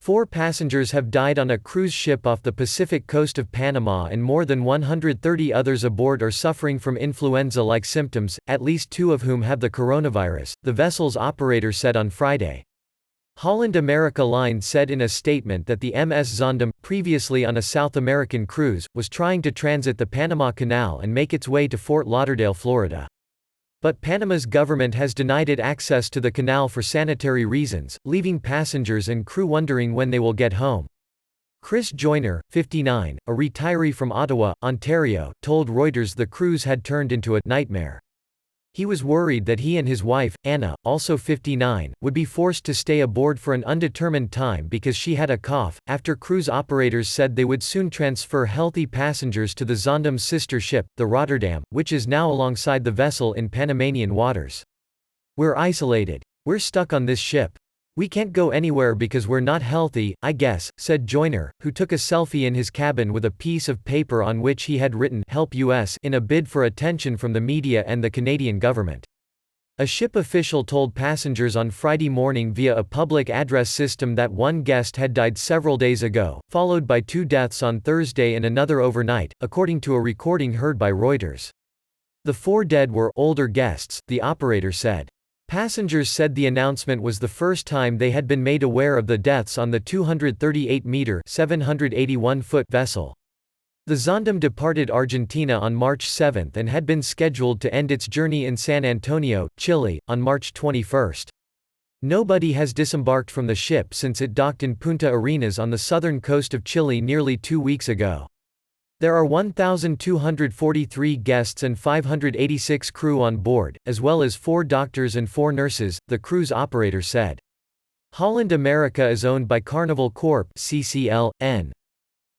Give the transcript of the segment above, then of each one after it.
4 passengers have died on a cruise ship off the Pacific coast of Panama, and more than 130 others aboard are suffering from influenza-like symptoms, at least 2 of whom have the coronavirus, the vessel's operator said on Friday. Holland America Line said in a statement that the MS Zondam, previously on a South American cruise, was trying to transit the Panama Canal and make its way to Fort Lauderdale, Florida. But Panama's government has denied it access to the canal for sanitary reasons, leaving passengers and crew wondering when they will get home. Chris Joyner, 59, a retiree from Ottawa, Ontario, told Reuters the cruise had turned into a nightmare. He was worried that he and his wife, Anna, also 59, would be forced to stay aboard for an undetermined time because she had a cough, after cruise operators said they would soon transfer healthy passengers to the Zondam's sister ship, the Rotterdam, which is now alongside the vessel in Panamanian waters. "We're isolated. We're stuck on this ship. We can't go anywhere because we're not healthy, I guess," said Joyner, who took a selfie in his cabin with a piece of paper on which he had written "Help US" in a bid for attention from the media and the Canadian government. A ship official told passengers on Friday morning via a public address system that 1 guest had died several days ago, followed by 2 deaths on Thursday and another overnight, according to a recording heard by Reuters. The 4 dead were older guests, the operator said. Passengers said the announcement was the first time they had been made aware of the deaths on the 238-meter (781-foot) vessel. The Zondam departed Argentina on March 7 and had been scheduled to end its journey in San Antonio, Chile, on March 21. Nobody has disembarked from the ship since it docked in Punta Arenas on the southern coast of Chile nearly 2 weeks ago. There are 1,243 guests and 586 crew on board, as well as 4 doctors and 4 nurses, the cruise operator said. Holland America is owned by Carnival Corp. (CCL.N.).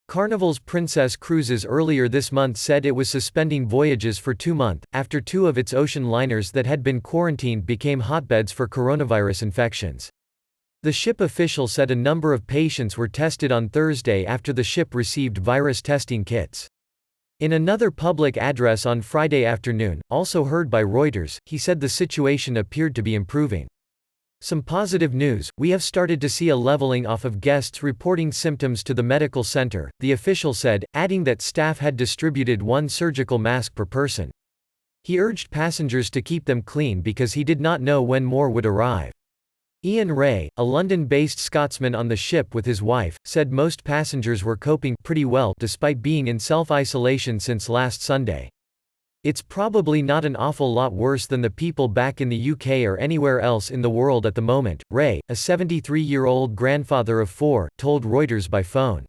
Carnival's Princess Cruises earlier this month said it was suspending voyages for 2 months, after 2 of its ocean liners that had been quarantined became hotbeds for coronavirus infections. The ship official said a number of patients were tested on Thursday after the ship received virus testing kits. In another public address on Friday afternoon, also heard by Reuters, he said the situation appeared to be improving. "Some positive news, we have started to see a leveling off of guests reporting symptoms to the medical center," the official said, adding that staff had distributed 1 surgical mask per person. He urged passengers to keep them clean because he did not know when more would arrive. Ian Ray, a London-based Scotsman on the ship with his wife, said most passengers were coping pretty well despite being in self-isolation since last Sunday. "It's probably not an awful lot worse than the people back in the UK or anywhere else in the world at the moment," Ray, a 73-year-old grandfather of 4, told Reuters by phone.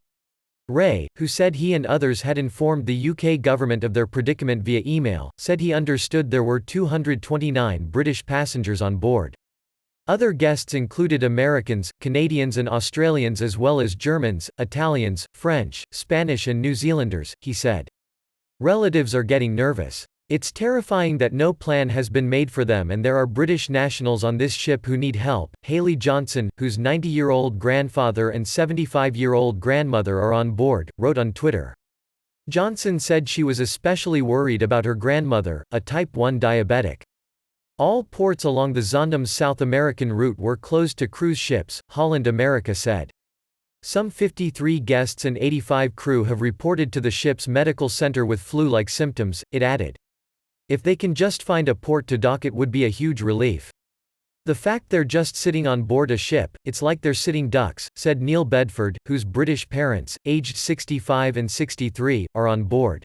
Ray, who said he and others had informed the UK government of their predicament via email, said he understood there were 229 British passengers on board. Other guests included Americans, Canadians and Australians as well as Germans, Italians, French, Spanish and New Zealanders, he said. "Relatives are getting nervous. It's terrifying that no plan has been made for them and there are British nationals on this ship who need help." Hayley Johnson, whose 90-year-old grandfather and 75-year-old grandmother are on board, wrote on Twitter. Johnson said she was especially worried about her grandmother, a type 1 diabetic. All ports along the Zondam's South American route were closed to cruise ships, Holland America said. Some 53 guests and 85 crew have reported to the ship's medical center with flu-like symptoms, it added. "If they can just find a port to dock it would be a huge relief. The fact they're just sitting on board a ship, it's like they're sitting ducks," said Neil Bedford, whose British parents, aged 65 and 63, are on board.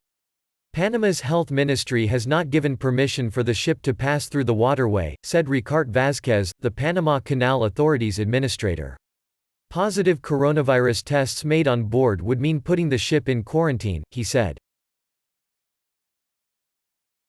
Panama's health ministry has not given permission for the ship to pass through the waterway, said Ricart Vázquez, the Panama Canal Authority's administrator. Positive coronavirus tests made on board would mean putting the ship in quarantine, he said.